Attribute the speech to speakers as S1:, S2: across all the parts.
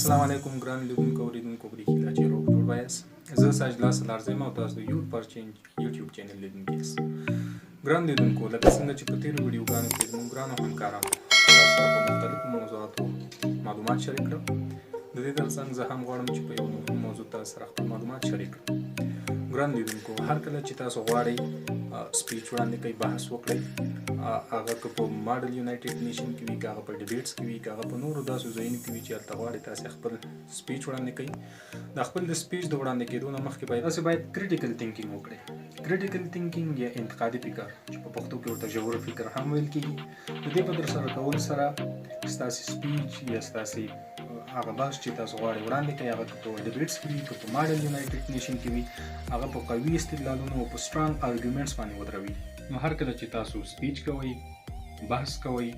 S1: السلام علیکم ګران لیدونکو اوریدونکو پرې هیله چې روغ جوړ وایاست. زه ساجد لاس لارځم او تاسو د یوټ پر چینج یوټیوب چینل لیدونکي یاست. ګران لیدونکو لکه څنګه چې په تېرو ویډیوګانو کې زموږ ګرانو همکارانو تاسو سره په مختلفو موضوعاتو معلومات شریک کړم. د دې ترڅنګ زه هم غواړم چې په یو مهم موضوع تاسو سره خپل معلومات شریک کړم. ګران لیدونکو هر کله چې تاسو غواړئ سپیچ وړاندې کوي بحث وکړئ هغه که په ماډل یونایټډ نیشن کې وي که هغه په ډیبیټس کې وي که هغه په نورو داسې ځایونو کې وي چې هلته غواړئ تاسې خپل سپیچ وړاندې کوي د خپل د سپیچ د وړاندې کېدو نه مخکې تاسې باید کریټیکل تینکینګ وکړئ. کریټیکل تینکینګ یا انتقادي فکر چې په پښتو کې ورته ژور فکر هم ویل کېږي د دې په ترسره کولو سره ستاسې سپیچ یا ستاسې هغه بحث چې تاسو غواړئ وړاندې کړئ هغه که په ډیبیټس کې وي که په ماډل یونایټډ نیشن کې وي هغه په قوي استدلالونو او په سټرانګ ارګومنټس باندې ودروي. نو هر کله چې تاسو سپیچ کوئ بحث کوئ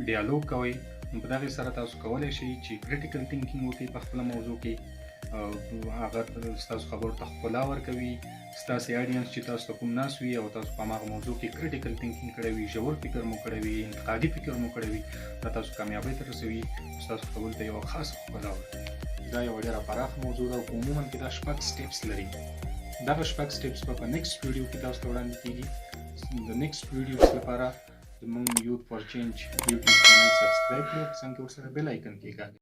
S1: ډیالوګ کوئ نو په دغې سره تاسو کولی شئ چې کریټیکل تینکینګ وکړئ په خپله موضوع کې هغه ستاسو خبرو ته ښکلا ورکوي. ستاسې اډینس چې تاسو ته کوم ناست وي او تاسو په هماغه موضوع کې کریټیکل تینکینګ کړی وي ژور فکر مو کړی وي انتقادي فکر مو کړی وي دا تاسو کامیابۍ ته رسوي ستاسو خبرو ته یوه خاصه ښکلا ورکوي. دا یوه ډېره پراخه موضوع ده او عموما کې دا 6 سټیپس لري. دغه 6 سټیپس به په نیکسټ ویډیو کې تاسو ته وړاندې کېږي. د نیکسټ ویډیوز لپاره زموږ یوټ فار چینج یوټیوب چینل سبسکرایب کړئ څنګه ورسره بیل آیکن کېکاږئ.